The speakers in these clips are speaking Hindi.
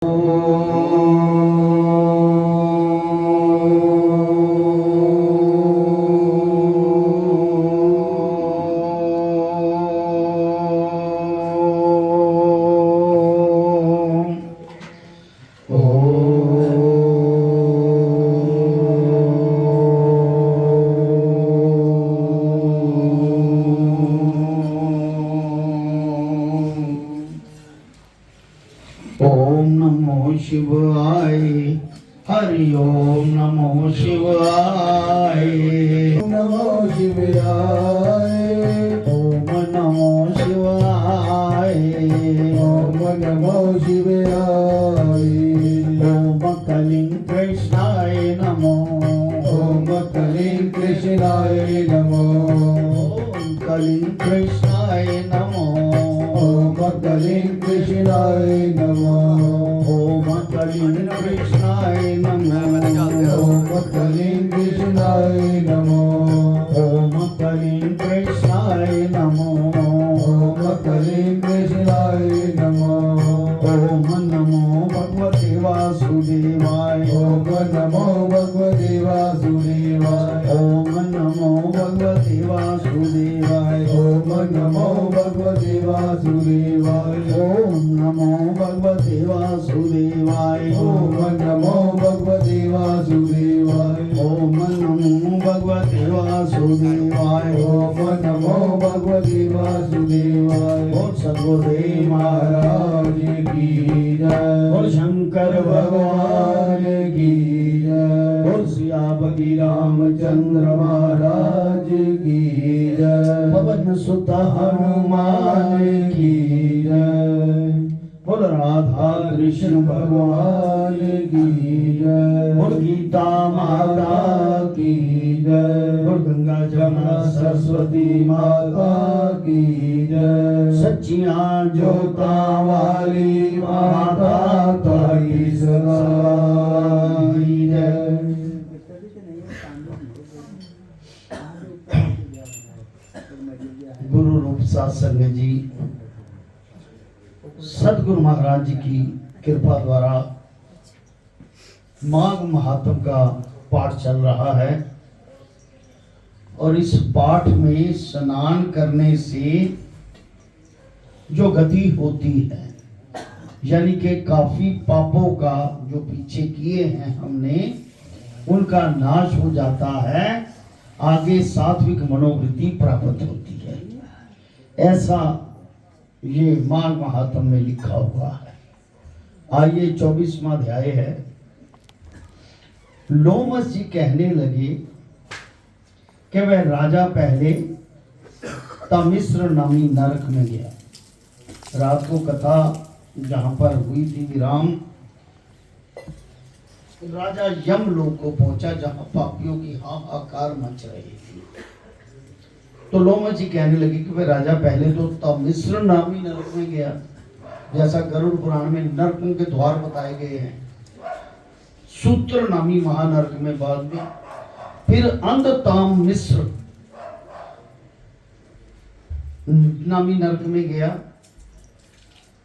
ओम नमो शिवाय। हरि ओम नमो शिवाय। नमो शिवाय। ओम नमो शिवाय। ओम नमो शिवाय। ओम कलिं कृष्णाय नमो। ओम कलिं कृष्णाय नमो। ओम कलिं कृष्णाय नमो। ओम कलिं कृष्णाय नमो। ओम कलिं कृष्णाय नमो। ओम कलिं कृष्णाय नमो। ओम कलिं कृष्णाय नमो। ओम कलिं कृष्णाय नमो। ओम नमो भगवते वासुदेवाय। ओम नमो भगवते वासुदेवाय। ओम नमो भगवते वासुदेवाय। ओम नमो भगवते वासुदेवाय। ओम नमो भगवते वासुदेवाय। ओम नमो भगवते वासुदेवाय। ओम नमो भगवते वासुदेवाय। ओम नमो भगवते वासुदेवाय। बोल सद्गुरुदेव महाराज की जय। बोल शंकर भगवान की जय। बोल सियापति रामचंद्र महाराज की जय। पवन सुत हनुमान की जय। बोल राधा कृष्ण भगवान की जय। बोल गीता माता की जय। बोल गंगा जमुना सरस्वती माता की जय। सच्चियां जोता वाली माता ताई सदा की जय। गुरु रूप सत्संग जी सदगुरु महाराज जी की कृपा द्वारा माघ महात्म का पाठ चल रहा है और इस पाठ में स्नान करने से जो गति होती है यानी कि काफी पापों का जो पीछे किए हैं हमने उनका नाश हो जाता है, आगे सात्विक मनोवृत्ति प्राप्त होती है। ऐसा ये माघ महात्म में लिखा हुआ है। आइए 24वां अध्याय है। लोमस जी कहने लगे कि वह राजा पहले तमिश्र नामी नरक में गया। रात को कथा जहां पर हुई थी विराम, राजा यम लोक को पहुंचा जहां पापियों की हाहाकार मच रही थी। तो लोमस जी कहने लगे कि वह राजा पहले तो तमिश्र नामी नरक में गया, जैसा गरुड़ पुराण में नरकों के द्वार बताए गए हैं। सूत्र नामी महानरक में बाद में, फिर अंधताम मिश्र नामी नरक में गया,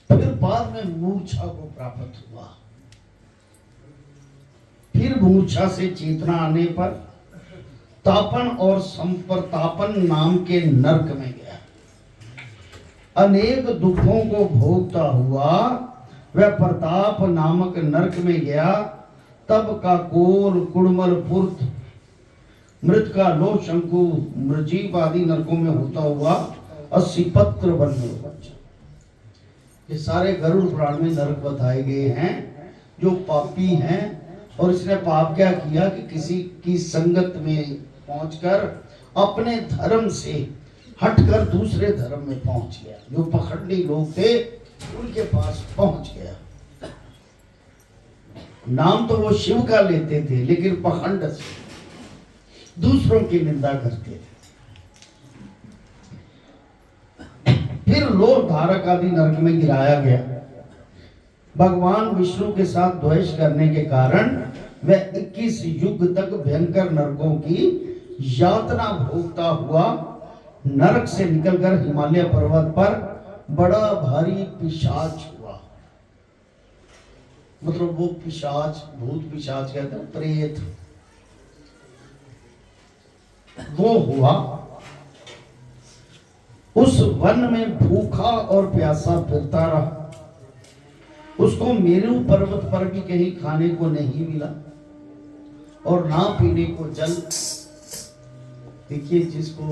फिर बाद में मूर्छा को प्राप्त हुआ। फिर मूर्छा से चेतना आने पर तापन और संप्रतापन नाम के नरक में गया। अनेक दुखों को भोगता हुआ वह प्रताप नामक नरक में गया। तब का कोल कुड़मल पुर्त मृत का लो शंकु मृजीव आदि नरकों में होता हुआ 80 पत्र बन गया। ये सारे गरुड़ पुराण में नरक बताए गए हैं जो पापी हैं और इसने पाप क्या किया कि किसी की संगत में पहुंचकर अपने धर्म से हटकर दूसरे धर्म में पहुंच गया। जो पखंडी लोग थे उनके पास पहुंच गया। नाम तो वो शिव का लेते थे लेकिन पखंड से दूसरों की निंदा करते थे। फिर लोक धारक आदि नरक में गिराया गया। भगवान विष्णु के साथ द्वेष करने के कारण वह 21 युग तक भयंकर नरकों की यातना भोगता हुआ नरक से निकलकर हिमालय पर्वत पर बड़ा भारी पिशाच हुआ। मतलब वो पिशाच, भूत पिशाच कहते हैं, प्रेत, वो हुआ। उस वन में भूखा और प्यासा फिरता रहा। उसको मेरू पर्वत पर भी कहीं खाने को नहीं मिला और ना पीने को जल। देखिए, जिसको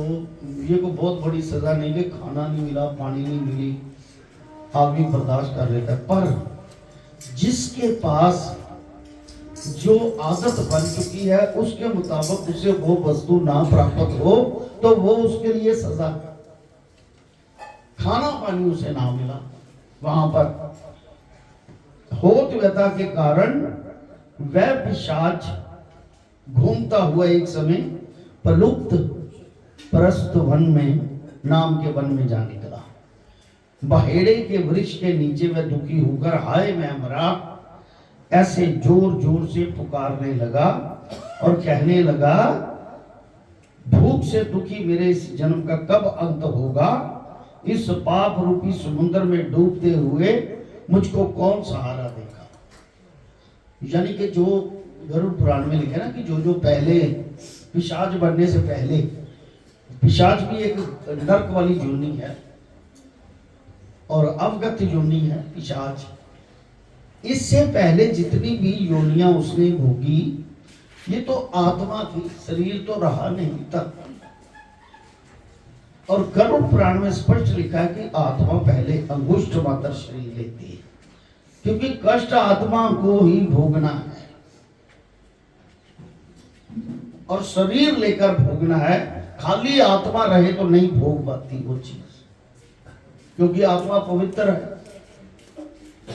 ये को बहुत बड़ी सजा नहीं कि खाना नहीं मिला, पानी नहीं मिली, आदमी बर्दाश्त कर लेता है। पर जिसके पास जो आदत बन चुकी है उसके मुताबिक उसे वो वस्तु ना प्राप्त हो तो वो उसके लिए सजा। खाना पानी उसे ना मिला, वहां पर होत व्यथा के कारण वह पिशाच घूमता हुआ एक समय प्रलुप्त प्रस्थ वन में, नाम के वन में जा निकला। बहेड़े के वृक्ष के नीचे वह दुखी होकर हाय मैं मरा ऐसे जोर जोर से पुकारने लगा और कहने लगा, भूख से दुखी मेरे इस जन्म का कब अंत होगा? इस पाप रूपी समुद्र में डूबते हुए मुझको कौन सहारा देगा? यानी कि जो गरुड़ पुराण में लिखा है ना कि जो जो पहले पिशाच बनने से पहले, पिशाच भी एक नरक वाली योनि है और अवगत योनि है पिशाच। इससे पहले जितनी भी योनियां उसने भोगी, ये तो आत्मा थी, शरीर तो रहा नहीं था। और गरुड़ पुराण में स्पष्ट लिखा है कि आत्मा पहले अंगुष्ठ मात्र शरीर लेती है, क्योंकि कष्ट आत्मा को ही भोगना है और शरीर लेकर भोगना है। खाली आत्मा रहे तो नहीं भोग पाती वो चीज, क्योंकि आत्मा पवित्र है।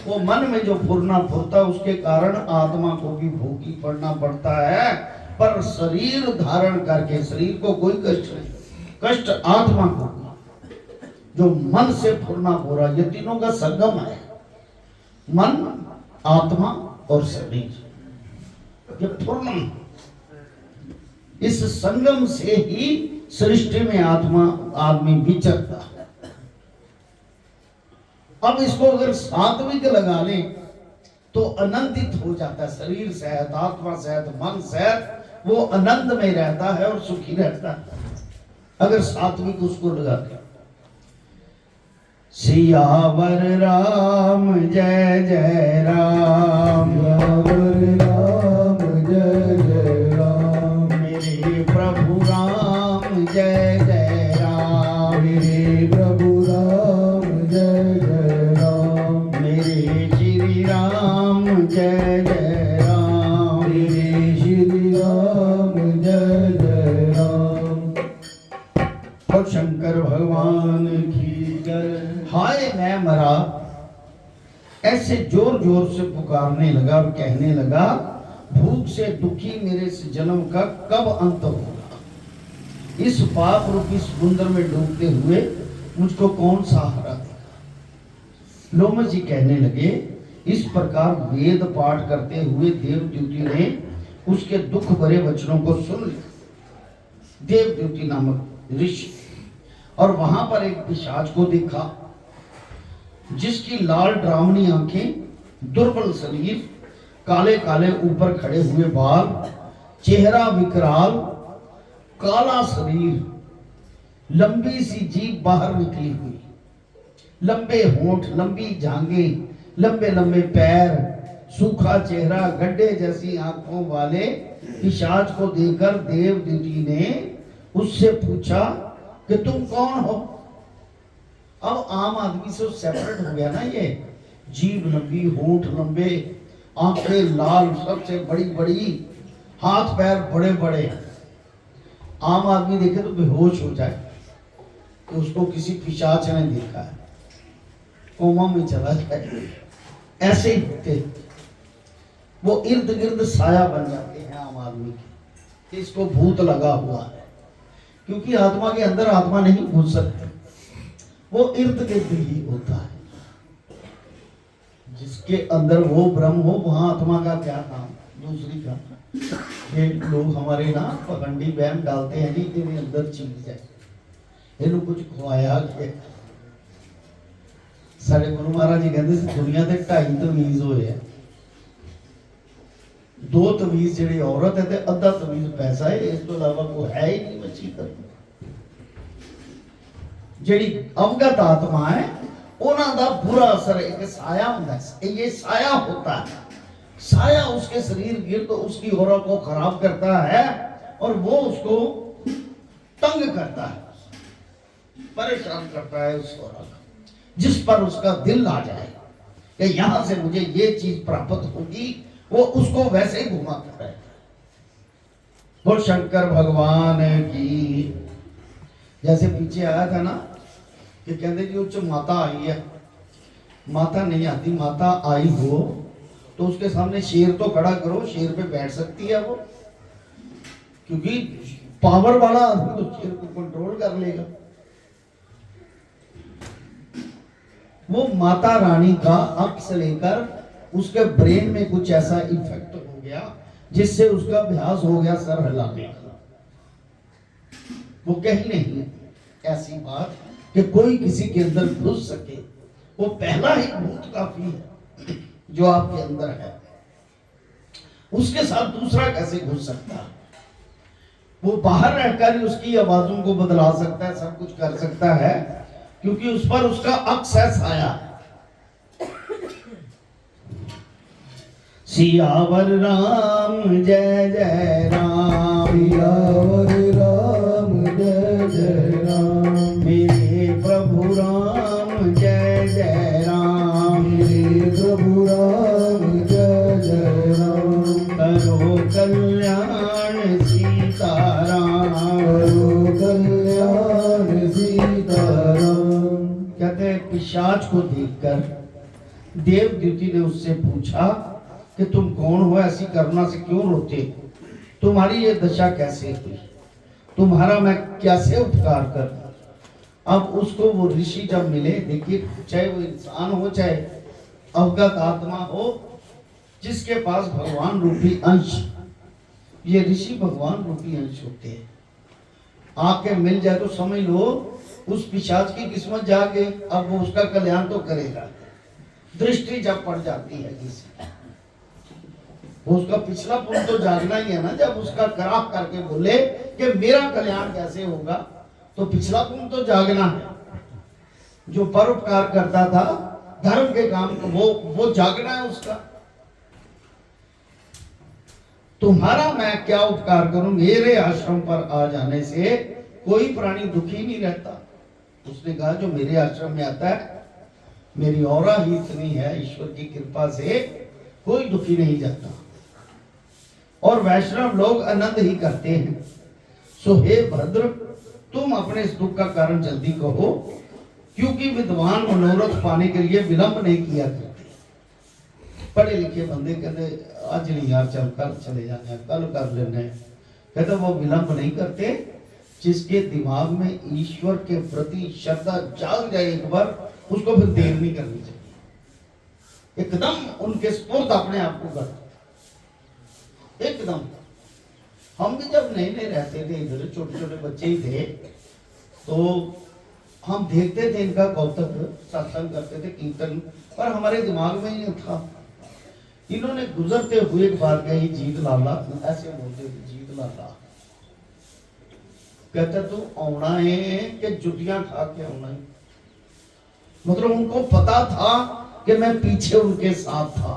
वो मन में जो फुरना फुरता उसके कारण आत्मा को भी भोगी पड़ना पड़ता है। पर शरीर धारण करके शरीर को कोई कष्ट नहीं, कष्ट आत्मा को, जो मन से फुरना फुरा। ये तीनों का संगम है, मन, आत्मा और शरीर। ये फुरना, इस संगम से ही सृष्टि में आत्मा आदमी विचरता है। अब इसको अगर सात्विक लगा ले तो अनंतित हो जाता है। शरीर सहित, आत्मा सहित, मन सहित वो आनंद में रहता है और सुखी रहता है अगर सात्विक उसको लगा के। सियावर राम जय जय राम, सियावर राम जय जय राम, मेरे प्रभु राम जय जय राम, मेरे प्रभु राम जय जय राम, मेरे श्री राम जय जय राम, मेरे श्री राम जय जय राम। और शंकर भगवान की जय। हाय मैं मरा ऐसे जोर जोर से पुकारने लगा और कहने लगा, भूख से दुखी मेरे इस जन्म का कब अंत होगा? इस पाप रूपी समुद्र में डूबते हुए मुझको कौन सहारा देगा? लोमस जी कहने लगे, इस प्रकार वेद पाठ करते हुए देवद्युति ने उसके दुख भरे वचनों को सुन लिया। देवद्युति नामक ऋषि, और वहां पर एक पिशाच को देखा जिसकी लाल डरावनी आंखें, दुर्बल शरीर, काले काले ऊपर खड़े हुए बाल, चेहरा विकराल, काला शरीर, लंबी सी जीभ बाहर निकली हुई, लंबे होंठ, लंबी जांघें, लंबे लंबे पैर, सूखा चेहरा, गड्ढे जैसी आंखों वाले पिशाच को देखकर देवद्युति ने उससे पूछा कि तुम कौन हो? अब आम आदमी से सेपरेट हो गया ना ये। जीभ लंबी, होंठ लंबे, आंखें लाल, सबसे बड़ी बड़ी, हाथ पैर बड़े बड़े। आम आदमी देखे तो बेहोश हो जाए कि उसको किसी पिशाच ने देखा है, कोमा में चला जाए। ऐसे ही होते, वो इर्द गिर्द साया बन जाते हैं आम आदमी के, इसको भूत लगा हुआ है। क्योंकि आत्मा के अंदर आत्मा नहीं घुस सकती, वो इर्द गिर्द ही होता है। जिसके अंदर वो ब्रह्म हो वहां आत्मा का क्या काम, दूसरी का। ये लोग हमारे ना पगंडी बहम डालते हैं जी, तेरे अंदर चीज है, इन्हों कुछ खुआया गया। साढ़े गुरु महाराज जी कहते दुनिया के 2.5 तमीज होए है, दो तवीज ਜਿਹੜੀ औरत है ਤੇ ਅੱਧਾ ਤਵੀਜ਼ ਪੈਸਾ ਹੈ, ਇਸ ਤੋਂ ਇਲਾਵਾ ਕੋਈ ਹੈ ਹੀ ਨਹੀਂ ਵਸੀਅਤ। ਜਿਹੜੀ अवगत आत्मा है ਉਹਨਾਂ ਦਾ बुरा असर एक साया ਹੁੰਦਾ है, ये साया होता है, साया उसके शरीर गिर्द उसकी औरा को खराब करता है और वो उसको तंग करता है, परेशान करता है उस औरा को, जिस पर उसका दिल आ जाए कि यहां से मुझे ये चीज प्राप्त होगी, वो उसको वैसे ही घुमाता है। बोल शंकर भगवान की। जैसे पीछे आया था ना कि कहते जी उच्च माता आई है, माता नहीं आती, माता आई हो तो उसके सामने शेर तो खड़ा करो, शेर पे बैठ सकती है वो, क्योंकि पावर वाला आदमी तो शेर को कंट्रोल कर लेगा। वो माता रानी का अक्स लेकर उसके ब्रेन में कुछ ऐसा इफेक्ट हो गया जिससे उसका अभ्यास हो गया सर हिलाने का। वो कहीं नहीं है ऐसी बात कि कोई किसी के अंदर घुस सके, वो पहला ही भूत काफी है जो आपके अंदर है, उसके साथ दूसरा कैसे घुस सकता है? वो बाहर रहकर ही उसकी आवाजों को बदला सकता है, सब कुछ कर सकता है, क्योंकि उस पर उसका अक्स है, साया। सियावर राम जय जय राम, सियावर राम जय जय राम, मेरे प्रभु राम जय जय राम, मेरे प्रभु राम जय जय राम, करो कल्याण सीताराम, करो कल्याण सीताराम। कहते हैं पिशाच को देखकर देवदूती ने उससे पूछा कि तुम कौन हो, ऐसी करुणा से क्यों रोते हो, तुम्हारी ये दशा कैसे हुई, तुम्हारा मैं कैसे उपकार कर। अब उसको वो ऋषि जब मिले, देखिए चाहे वो इंसान हो चाहे अवगत आत्मा हो, जिसके पास भगवान रूपी अंश, ये ऋषि भगवान रूपी अंश होते हैं, आके मिल जाए तो समझ लो उस पिशाच की किस्मत जाके अब वो उसका कल्याण तो करेगा। दृष्टि जब पड़ जाती है किसी, वो उसका पिछला पुण्य तो जागना ही है ना, जब उसका कराह करके बोले कि मेरा कल्याण कैसे होगा, तो पिछला पुण्य तो जागना है। जो परोपकार करता था धर्म के काम, वो जागना है उसका। तुम्हारा मैं क्या उपकार करूं, मेरे आश्रम पर आ जाने से कोई प्राणी दुखी नहीं रहता। उसने कहा जो मेरे आश्रम में आता है, मेरी औरा ही इतनी है ईश्वर की कृपा से, कोई दुखी नहीं जाता, और वैष्णव लोग आनंद ही करते हैं। सो हे भद्र, तुम अपने इस दुख का कारण जल्दी कहो, क्योंकि विद्वान मनोरथ पाने के लिए विलंब नहीं किया करते। पढ़े लिखे बंदे कहते आज नहीं यार, चल कल चले जाने, कल कर लेने, कहते वो विलंब नहीं करते। जिसके दिमाग में ईश्वर के प्रति श्रद्धा जाग जाए एक बार, उसको फिर देर नहीं करनी चाहिए, एकदम उनके स्फूर्त अपने आप को कर एकदम। हम भी जब नए नए रहते थे इधर, छोटे छोटे बच्चे ही थे, तो हम देखते थे इनका कौतुक, सत्संग करते थे, कीर्तन, पर हमारे दिमाग में ही नहीं था। इन्होंने गुजरते हुए एक बार कही, जीत लाला, ऐसे बोलते थे, जीत लाला, कहते तू आना है कि जुटियां खा के आना है। मतलब उनको पता था कि मैं पीछे उनके साथ था,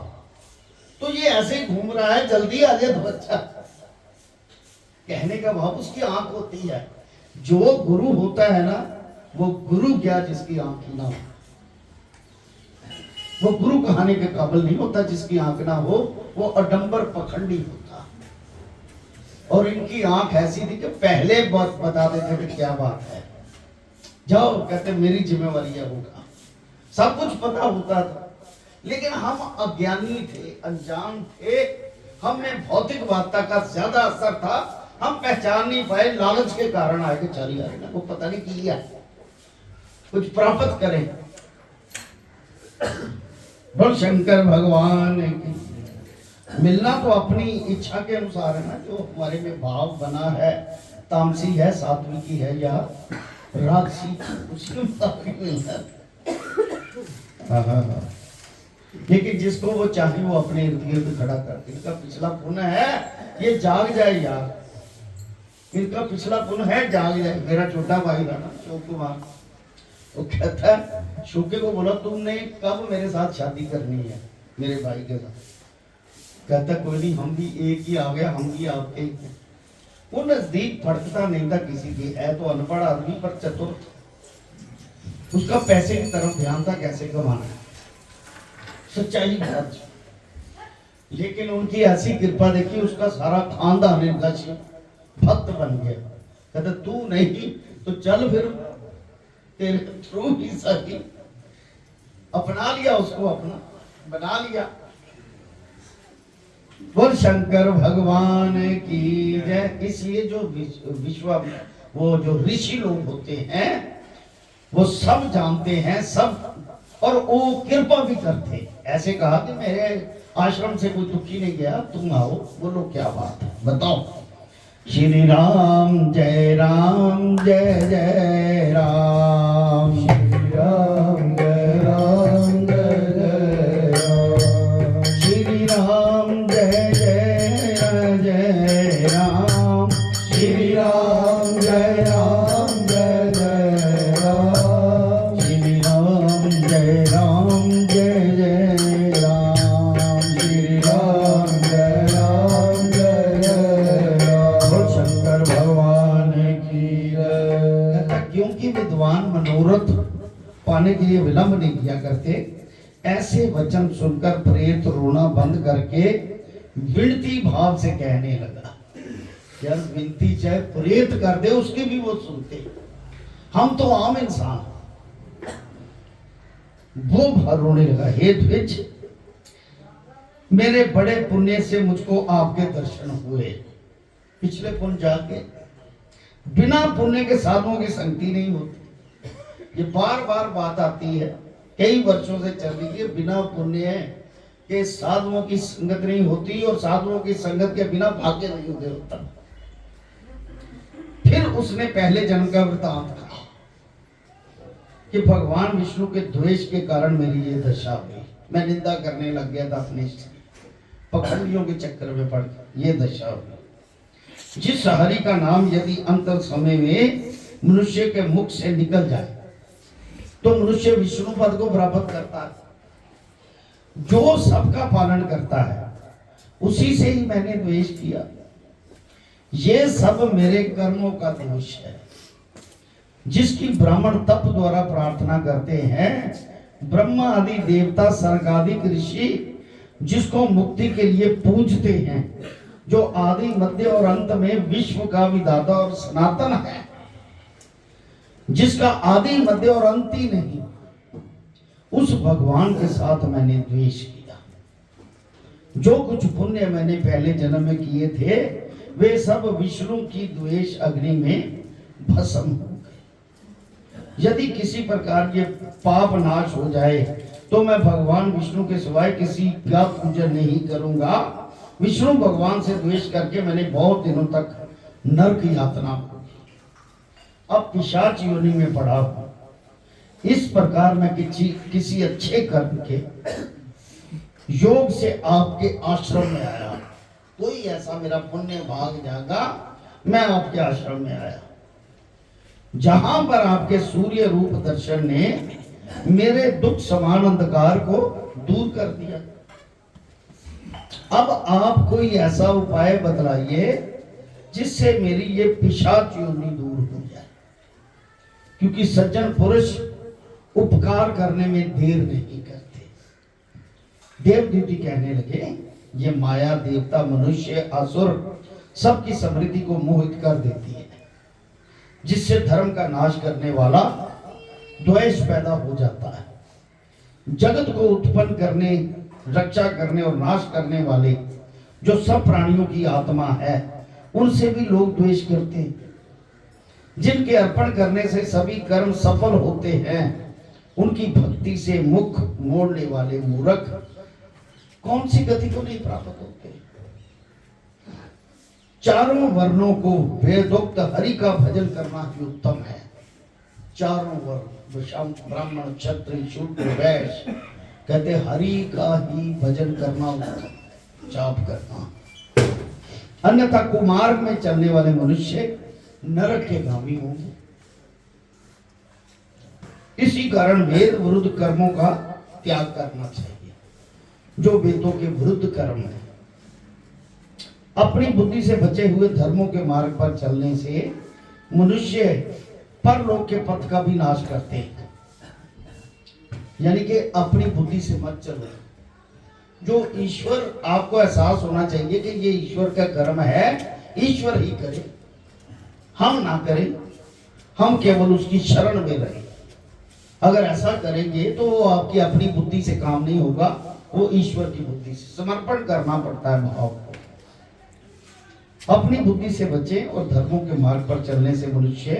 तो ये ऐसे घूम रहा है, जल्दी आ जाए तो अच्छा। कहने का भाव उसकी आंख होती है, जो गुरु होता है ना, वो गुरु क्या जिसकी आंख ना हो, वो गुरु कहानी के काबिल नहीं होता। जिसकी आंख ना हो वो अडंबर पखंडी होता। और इनकी आंख ऐसी थी कि पहले बहुत बता देते थे क्या बात है, जाओ, कहते मेरी जिम्मेवारी है, होगा, सब कुछ पता होता था, लेकिन हम अज्ञानी थे, अनजान थे, हमें भौतिकवादता का ज्यादा असर था, हम पहचान नहीं पाए, लालच के कारण आए कि चल यार ना, वो पता नहीं किया कुछ प्राप्त करें। बोल शंकर भगवान की। मिलना तो अपनी इच्छा के अनुसार है ना, जो हमारे में भाव बना है, तामसी है, सात्विकी है या राजसी, उसके मुताबिक मिलना। लेकिन जिसको वो चाहे वो अपने इर्द गिर्द खड़ा करते। इनका पिछला पुण्य है, ये जाग जाए यार, इनका पिछला पुण्य है, जाग जाए। मेरा छोटा भाई था ना अशोक कुमार, वो कहता है शोके को बोला तुमने कब मेरे साथ शादी करनी है मेरे भाई के साथ। कहता कोई नहीं, हम भी एक ही आ गया, हम भी आपके ही हैं। वो नजदीक फटकता नहीं था किसी की, है तो अनपढ़ आदमी पर चतुर, उसका पैसे की तरफ ध्यान था, कैसे कमाना है, सच्चाई बात। लेकिन उनकी ऐसी कृपा देखी, उसका सारा खानदान इनका भक्त बन गया। कहते तू नहीं तो चल फिर तेरे थ्रू ही सही, अपना लिया उसको, अपना बना लिया। बोल शंकर भगवान की जय। इसलिए जो विश्व वो जो ऋषि लोग होते हैं वो सब जानते हैं सब, और वो कृपा भी करते हैं। ऐसे कहा कि मेरे आश्रम से कोई दुखी नहीं गया, तुम आओ। बोलो क्या बात है, बताओ। श्री राम जय राम जय जय राम, श्री राम जय राम जय जय राम, श्री राम जय जय जय राम, श्री राम जय राम जय जय राम, श्री राम जय राम जय जय राम, श्री राम जय राम जय जय राम। बोल शंकर भगवान की जय। जय। क्योंकि विद्वान मनोरथ पाने के लिए विलंब नहीं किया करते, ऐसे वचन सुनकर प्रेत रोना बंद करके विनती भाव से कहने लगा। यार विनती चाहे प्रेत कर दे उसकी भी वो सुनते, हम तो आम इंसान। वो रोने लगा, हे द्विज, मेरे बड़े पुण्य से मुझको आपके दर्शन हुए। पिछले पुण्य जाके बिना पुण्य के साधुओं की संगति नहीं होती। ये बार बार बात आती है, कई वर्षों से चल रही है। बिना पुण्य के साधुओं की संगत नहीं होती, और साधुओं की संगत के बिना भाग्य नहीं उदय होता। फिर उसने पहले जन्म का वृतांत कहा कि भगवान विष्णु के द्वेष के कारण मेरी ये दशा हुई। मैं निंदा करने लग गया था अपने पखंडियों के चक्कर में पड़ ये दशा हुई। जिस हरि का नाम यदि अंतर समय में मनुष्य के मुख से निकल जाए तो मनुष्य विष्णु पद को प्राप्त करता है। जो सबका पालन करता है उसी से ही मैंने द्वेष किया। ये सब मेरे कर्मों का दोष है। जिसकी ब्राह्मण तप द्वारा प्रार्थना करते हैं, ब्रह्मा आदि देवता सर्गाधिक ऋषि जिसको मुक्ति के लिए पूजते हैं, जो आदि मध्य और अंत में विश्व का विधाता और सनातन है, जिसका आदि मध्य और अंत ही नहीं, उस भगवान के साथ मैंने द्वेष किया। जो कुछ पुण्य मैंने पहले जन्म में किए थे वे सब विष्णु की द्वेष अग्नि में भस्म हो गए। यदि किसी प्रकार ये पाप नाश हो जाए तो मैं भगवान विष्णु के सिवाय किसी का पूजन नहीं करूंगा। विष्णु भगवान से द्वेष करके मैंने बहुत दिनों तक नरक यातना भोगी, अब पिशाच योनि में पड़ा हूं। इस प्रकार मैं किसी अच्छे कर्म के योग से आपके आश्रम में आया। कोई ऐसा मेरा पुण्य भाग जागा, मैं आपके आश्रम में आया, जहां पर आपके सूर्य रूप दर्शन ने मेरे दुख समान अंधकार को दूर कर दिया। अब आप कोई ऐसा उपाय बतलाइए जिससे मेरी ये पिशाच योनि दूर हो जाए, क्योंकि सज्जन पुरुष उपकार करने में देर नहीं करते। देवदूती कहने लगे, ये माया देवता मनुष्य असुर सबकी समृद्धि को मोहित कर देती है, जिससे धर्म का नाश करने वाला द्वेष पैदा हो जाता है। जगत को उत्पन्न करने, रक्षा करने और नाश करने वाले जो सब प्राणियों की आत्मा है, उनसे भी लोग द्वेष करते हैं। जिनके अर्पण करने से सभी कर्म सफल होते हैं, उनकी भक्ति से मुख मोड़ने वाले मूर्ख कौन सी गति को नहीं प्राप्त होते। चारों वर्णों को वेदोक्त हरि का भजन करना ही उत्तम है। चारों वर्ण, ब्राह्मण क्षत्रिय शूद्र वैश्य कहते हरि का ही भजन करना, जाप करना, अन्यथा कुमार्ग में चलने वाले मनुष्य नरक के गामी होंगे। इसी कारण वेद विरुद्ध कर्मों का त्याग करना चाहिए, जो वेदों के विरुद्ध कर्म है। अपनी बुद्धि से बचे हुए धर्मों के मार्ग पर चलने से मनुष्य परलोक के पथ का भी नाश करते हैं। यानी कि अपनी बुद्धि से मत चलो। जो ईश्वर, आपको एहसास होना चाहिए कि ये ईश्वर का कर्म है, ईश्वर ही करे, हम ना करें, हम केवल उसकी शरण में रहें। अगर ऐसा करेंगे तो वो आपकी अपनी बुद्धि से काम नहीं होगा, वो ईश्वर की बुद्धि से समर्पण करना पड़ता है भाव को। अपनी बुद्धि से बचे और धर्मों के मार्ग पर चलने से मनुष्य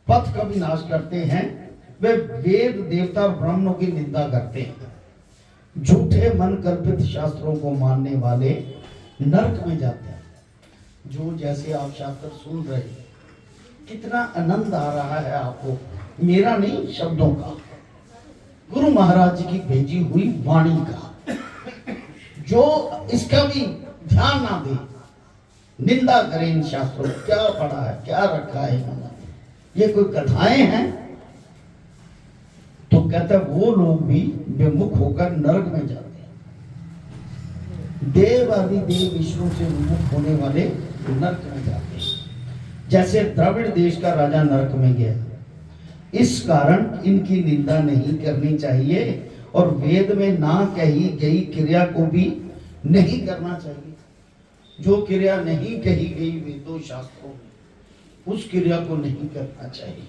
पथ का भी नाश करते हैं। वे वेद देवता और ब्राह्मणों की निंदा करते हैं। झूठे मन कल्पित शास्त्रों को मानने वाले नरक में जाते हैं। जो जैसे आप शास्त्र सुन रहे, कितना आनंद आ रहा है आपको, मेरा नहीं शब्दों का, गुरु महाराज जी की भेजी हुई वाणी का। जो इसका भी ध्यान ना दे, निंदा करें इन शास्त्रों, क्या पढ़ा है, क्या रखा है इन्होंने, ये कोई कथाएं हैं, तो कहता है वो लोग भी विमुख होकर नरक में जाते हैं। देव आदि देव विष्णु से विमुख होने वाले नरक में जाते हैं। जैसे द्रविड़ देश का राजा नरक में गया। इस कारण इनकी निंदा नहीं करनी चाहिए और वेद में ना कही गई क्रिया को भी नहीं करना चाहिए। जो क्रिया नहीं कही गई वेदों शास्त्रों में, उस क्रिया को नहीं करना चाहिए।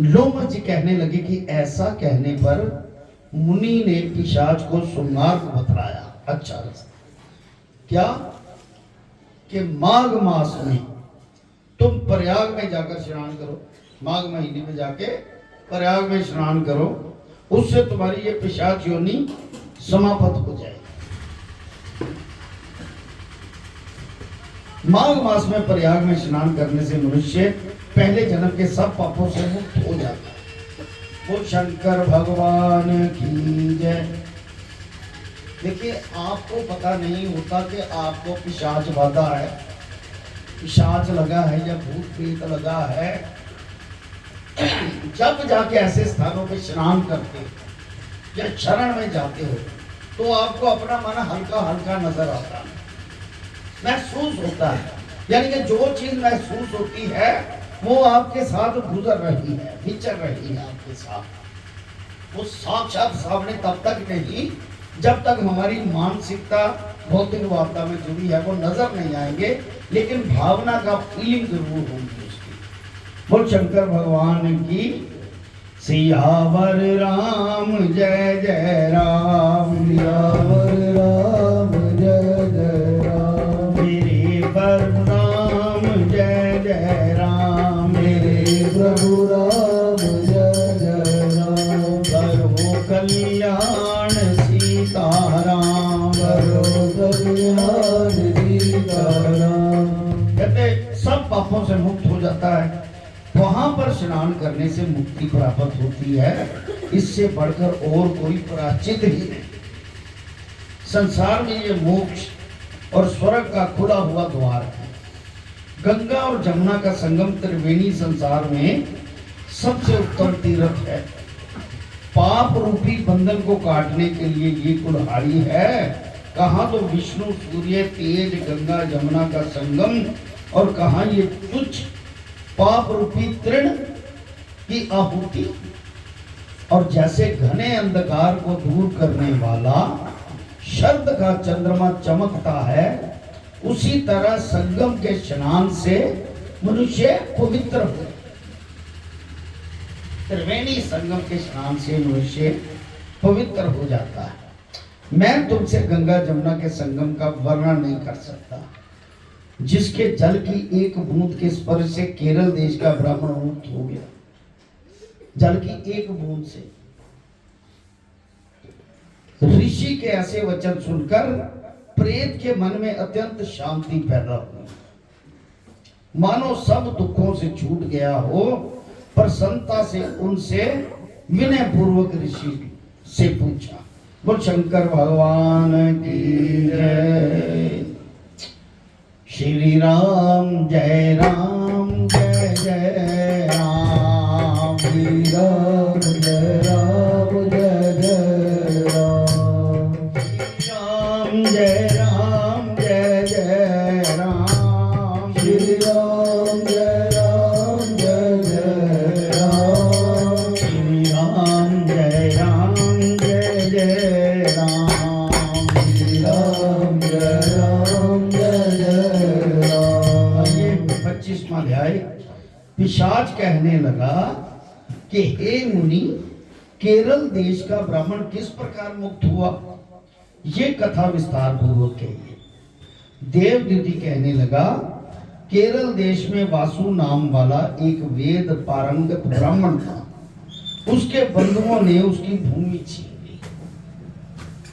लोमड़ जी कहने लगे कि ऐसा कहने पर मुनि ने पिशाच को सुमार्ग बतलाया। अच्छा रास्ता क्या कि माघ मास में तुम प्रयाग में जाकर स्नान करो, माघ महीने में जाके प्रयाग में स्नान करो, उससे तुम्हारी ये पिशाच योनि समाप्त हो जाएगी। माघ मास में प्रयाग में स्नान करने से मनुष्य पहले जन्म के सब पापों से मुक्त हो जाता है। वो शंकर भगवान की जय। देखिए, आपको पता नहीं होता कि आपको पिशाच बाधा है, पिशाच लगा है या भूत प्रेत लगा है। जब जाके ऐसे स्थानों पे स्नान करते हो या शरण में जाते हो तो आपको अपना मन हल्का हल्का नजर आता है, महसूस होता है। यानी कि जो चीज महसूस होती है वो आपके साथ गुजर रही है, विचर रही है आपके साथ। वो साक्षात सामने तब तक नहीं जब तक हमारी मानसिकता भौतिक वार्ता में जुड़ी है, वो नजर नहीं आएंगे, लेकिन भावना का फीलिंग जरूर होगी उसकी। बोल शंकर भगवान की। सियावर राम जय जय राम, सियावर राम जय जय राम, मेरे प्रभु राम जय जय राम, मेरे प्रभु राम जय जय राम, करो कल्याण सीताराम, करो कल्याण सीताराम। कहते सब पापों से मुक्त हो जाता है। वहां पर स्नान करने से मुक्ति प्राप्त होती है। इससे बढ़कर और कोई प्रायश्चित ही नहीं। संसार में ये मोक्ष और स्वर्ग का खुला हुआ द्वार है। गंगा और जमुना का संगम त्रिवेणी संसार में सबसे उत्तम तीर्थ है। पाप रूपी बंधन को काटने के लिए ये कुल्हाड़ी है। कहाँ तो विष्णु सूर्य तेज गंगा जमुना का संगम, और कहाँ ये तुच्छ पाप रूपी तृण की आहुति। और जैसे घने अंधकार को दूर करने वाला शरद का चंद्रमा चमकता है, उसी तरह संगम के स्नान से मनुष्य पवित्र हो। त्रिवेणी संगम के स्नान से मनुष्य पवित्र हो जाता है। मैं तुमसे गंगा जमुना के संगम का वर्णन नहीं कर सकता, जिसके जल की एक बूंद के स्पर्श से केरल देश का ब्राह्मण मुक्त हो गया। जल की एक बूंद से। ऋषि के ऐसे वचन सुनकर प्रेत के मन में अत्यंत शांति पैदा हुई, मानो सब दुखों से छूट गया हो। प्रसन्नता से उनसे विनय पूर्वक ऋषि से पूछा। बोल शंकर भगवान की जय। श्री राम जय जय राम। श्री राम जय जय राम। राम जय जय राम। श्री राम जय जय राम। श्री राम जय जय राम। श्री राम जय राम। ये 25वां अध्याय। पिशाच कहने लगा कि हे मुनि, केरल देश का ब्राह्मण किस प्रकार मुक्त हुआ, ये कथा विस्तार पूर्वक कहिए। देवदूति कहने लगा, केरल देश में वासु नाम वाला एक वेद पारंगत ब्राह्मण था। उसके बंधुओं ने उसकी भूमि छीन ली।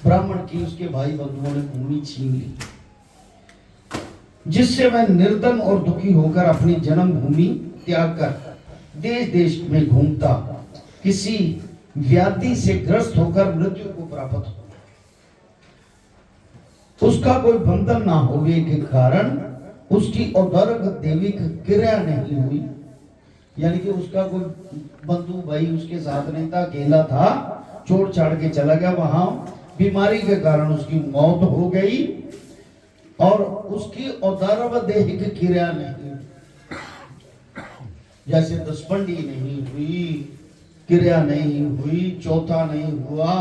ब्राह्मण की उसके भाई बंधुओं ने भूमि छीन ली, जिससे वह निर्धन और दुखी होकर अपनी जन्म भूमि त्याग कर देश देश में घूमता, किसी व्याधि से ग्रस्त होकर मृत्यु को प्राप्त हो। उसका कोई बंधन ना होने के कारण उसकी औदर्ग दैविक क्रिया नहीं हुई, यानी कि उसका कोई बंधु भाई उसके साथ नहीं था, अकेला था, छोड़ छाड़ के चला गया। वहां बीमारी के कारण उसकी मौत हो गई और उसकी औदर्ग दैहिक क्रिया नहीं, जैसे दसपंडी नहीं हुई, क्रिया नहीं हुई, चौथा नहीं हुआ,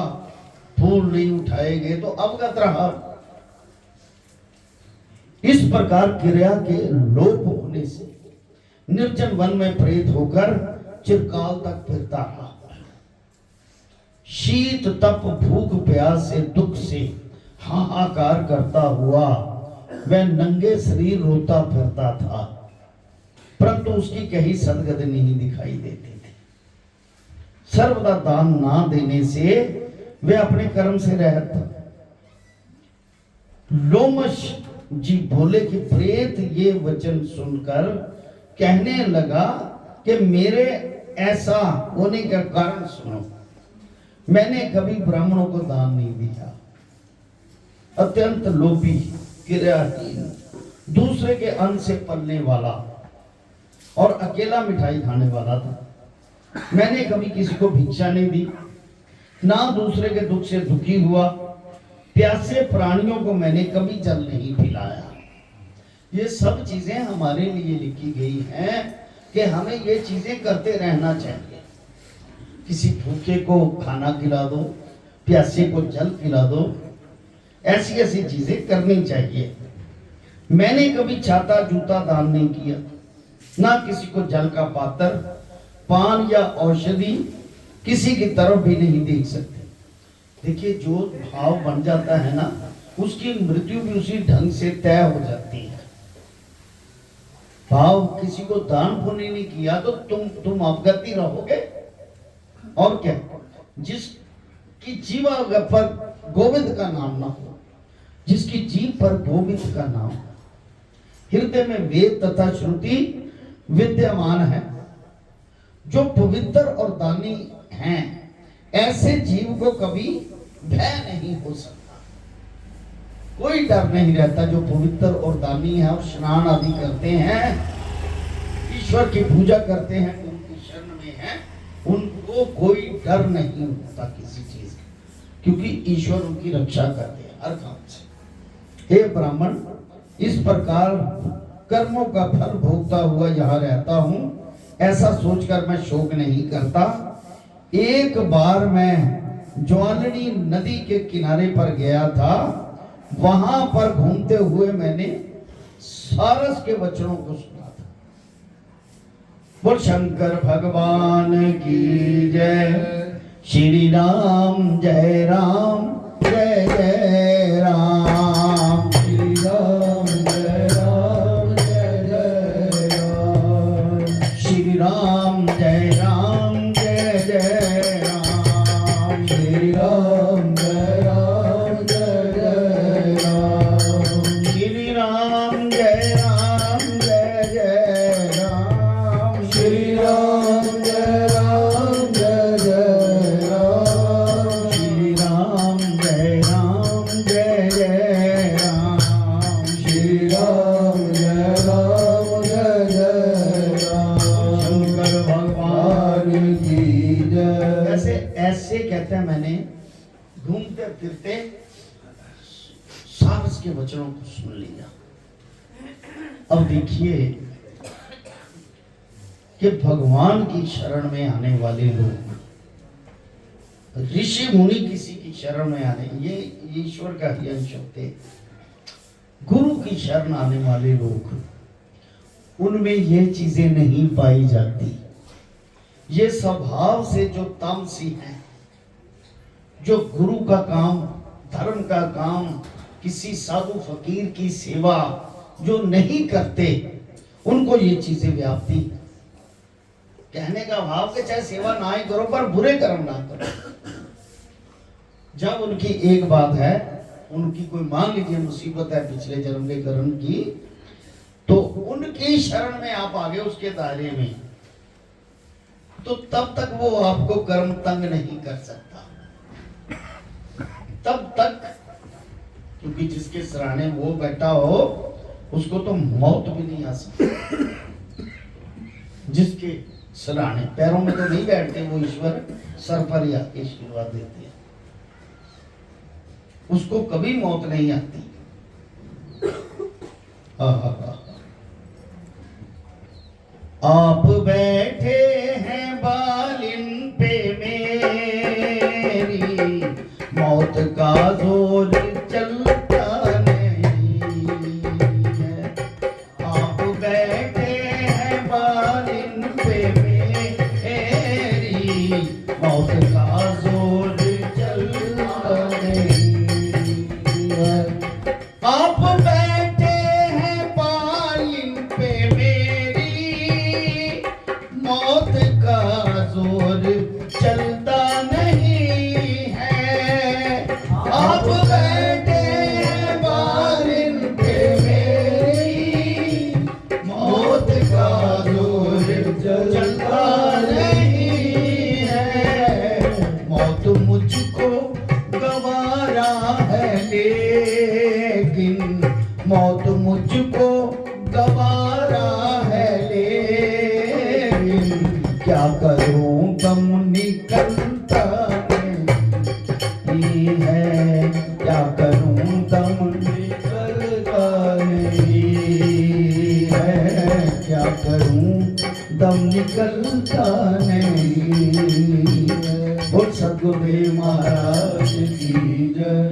फूल नहीं उठाए गए तो अवगत रहा। इस प्रकार क्रिया के लोप होने से निर्जन वन में प्रेत होकर चिरकाल तक फिरता रहा। शीत तप भूख प्यास से दुख से हाहाकार करता हुआ वह नंगे शरीर रोता फिरता था, परंतु उसकी कहीं सदगति नहीं दिखाई देती थी। सर्वदा दान ना देने से वे अपने कर्म से रहत था। लोमश जी बोले कि प्रेत ये वचन सुनकर कहने लगा कि मेरे ऐसा होने का कारण सुनो। मैंने कभी ब्राह्मणों को दान नहीं दिया, अत्यंत लोभी, क्रियाहीन, दूसरे के अन्न से पलने वाला और अकेला मिठाई खाने वाला था। मैंने कभी किसी को भिक्षा नहीं दी, ना दूसरे के दुख से दुखी हुआ। प्यासे प्राणियों को मैंने कभी जल नहीं पिलाया। ये सब चीजें हमारे लिए लिखी गई हैं कि हमें ये चीजें करते रहना चाहिए। किसी भूखे को खाना खिला दो, प्यासे को जल पिला दो, ऐसी ऐसी चीजें करनी चाहिए। मैंने कभी छाता जूता दान नहीं किया, ना किसी को जल का पात्र, पान या औषधि किसी की तरफ भी नहीं देख सकते। देखिए, जो भाव बन जाता है ना, उसकी मृत्यु भी उसी ढंग से तय हो जाती है। भाव किसी को दान पुण्य नहीं किया तो तुम अवगति रहोगे। और क्या, जिसकी जीवा पर गोविंद का नाम ना हो, जिसकी जीव पर गोविंद का नाम, हृदय में वेद तथा श्रुति विद्यमान है, जो पवित्र और दानी हैं, ऐसे जीव को कभी भय नहीं हो सकता। कोई डर नहीं रहता। जो पवित्र और दानी है और स्नान आदि करते हैं, ईश्वर की पूजा करते हैं, उनकी शरण में है, उनको कोई डर नहीं होता किसी चीज का, क्योंकि ईश्वर उनकी रक्षा करते हैं हर काम से। हे ब्राह्मण, इस प्रकार कर्मों का फल भोगता हुआ यहाँ रहता हूँ, ऐसा सोचकर मैं शोक नहीं करता। एक बार मैं ज्वालनी नदी के किनारे पर गया था। वहां पर घूमते हुए मैंने सारस के वचनों को सुना था। बोल शंकर भगवान की जय। श्री राम जय जय राम। श्री राम जय जय राम। श्री राम जय जय राम। श्री राम जय जय राम। श्री राम जय जय राम। श्री राम जय ऐसे कहते हैं मैंने घूमते फिरते सारस के वचनों को सुन लिया। अब देखिए कि भगवान की शरण में आने वाले लोग, ऋषि मुनि किसी की शरण में आने, ये ईश्वर का ही अंश होते। गुरु की शरण आने वाले लोग, उनमें ये चीजें नहीं पाई जाती। ये स्वभाव से जो तामसी हैं, जो गुरु का काम, धर्म का काम, किसी साधु फकीर की सेवा जो नहीं करते, उनको ये चीजें व्याप्ति। कहने का भाव कि चाहे सेवा ना ही करो पर बुरे कर्म ना करो। जब उनकी एक बात है, उनकी कोई मान लीजिए मुसीबत है पिछले जन्म के कर्म की, तो उनकी शरण में आप आगे उसके दायरे में, तो तब तक वो आपको कर्म तंग नहीं कर सकता। तब तक, क्योंकि जिसके सराहने वो बैठा हो उसको तो मौत भी नहीं आ सकती। जिसके सराहने, पैरों में तो नहीं बैठते वो ईश्वर, सर पर ही आके आशीर्वाद देते हैं, उसको कभी मौत नहीं आती। आप बैठे हैं बालिन पे मेरी, मौत का जोर चलता नहीं है। आप बैठे हैं बालिन पे मेरी, मौत का जोर चलता नहीं है। आप बैठे हैं बालिन पे मेरी, मौत का जोर चलता नहीं है। आप बैठे हैं बालिन पे मेरी, मौत का जोर चलता नहीं है। मौत मुझको गवारा है लेकिन, मौत मुझको गवारा है लेकिन, क्या करूं दम निकलता नहीं है। क्या करूं दम निकलता नहीं है। क्या करूं दम निकलता नहीं है। बोल सद्गुरुदेव महाराज की जय।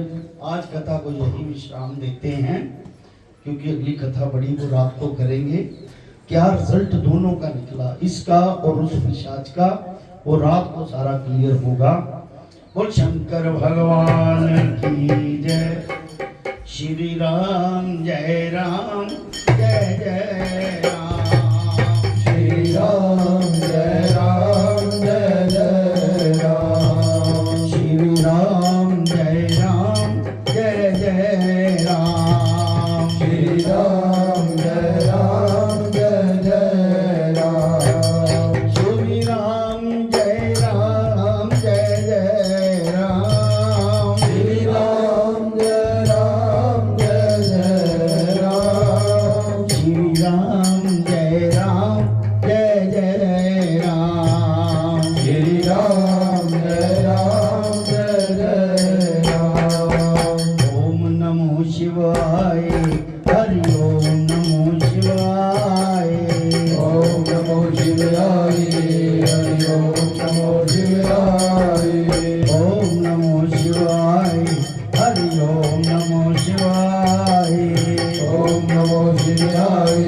आज कथा को यही विश्राम देते हैं, क्योंकि अगली कथा बड़ी वो रात को करेंगे। क्या रिजल्ट दोनों का निकला, इसका और उस पिशाच का, वो रात को सारा क्लियर होगा। बोल शंकर भगवान की जय। श्री राम जय राम, जय जय राम। श्री राम जय राम, जय जय राम। श्री राम जय राम, जय जय राम। श्री राम जय राम, जय जय राम। श्री राम जय राम, जय जय राम। श्री राम जय राम, जय जय राम। श्री राम जय राम, जय जय राम। श्री राम जय राम, जय जय राम। ओम नमो शिवाय, हरि ओम नमो शिवाय। ओम नमो शिवाय, हरि ओम नमो शिवाय। ओम नमो शिवाय, हरि ओम नमो शिवाय। ओम नमो शिवाय,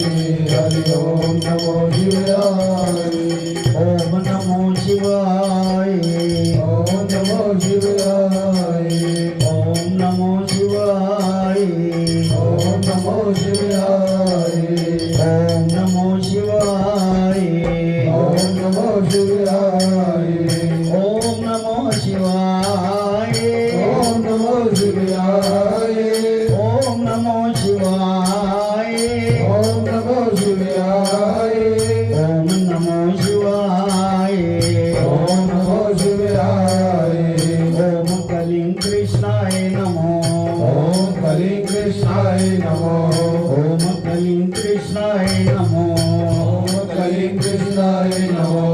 हरि ओम नमो शिवाय। ओम नमो शिवाय, ओम नमो शिवाय। ओम नमो शिवाय, ओम नमो शिवाय। ओम नमो शिवाय, ओम नमो शिवाय। ओम नमो शिवाय, ओम नमो शिवाय। ओम नमो शिवाय, ओम नमो शिवाय। ओम नमो शिवाय, ओम नमो शिवाय। ओम कलिं कृष्णाय नमो, ओम कलिं कृष्णाय नमो। ओम कलिं कृष्णाय नमो, ओम कलिं कृष्णाय नमो।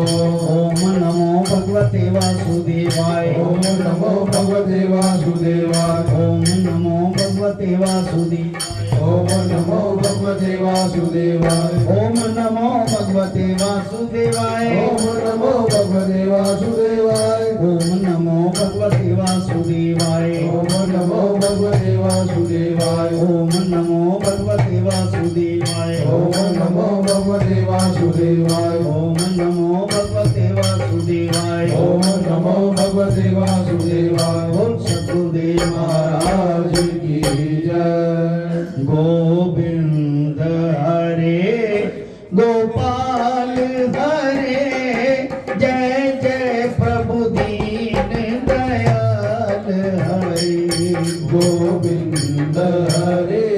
ओम नमो भगवते भगवते वासुदेवाय ओम नमो भगवते वासुदेवाय ओम नमो भगवते वासुदेवाय ओम नमो भगवते वासुदेवाय ओम नमो भगवते वासुदेवाय ओम नमो भगवते वासुदेवाय ओम नमो भगवते वासुदेवाय ओम नमो भगवते वासुदेवाय ओम नमो भगवते वासुदेवाय ओम नमो भगवते वासुदेवाय ओम नमो भगवते वासुदेवाय ओम नमो भगवते वासुदेवाय बोल सतगुरुदेव महाराज की जय गोविंद हरे गोपाल हरे जय जय प्रभु दीन दयाल हरे गोविंद हरे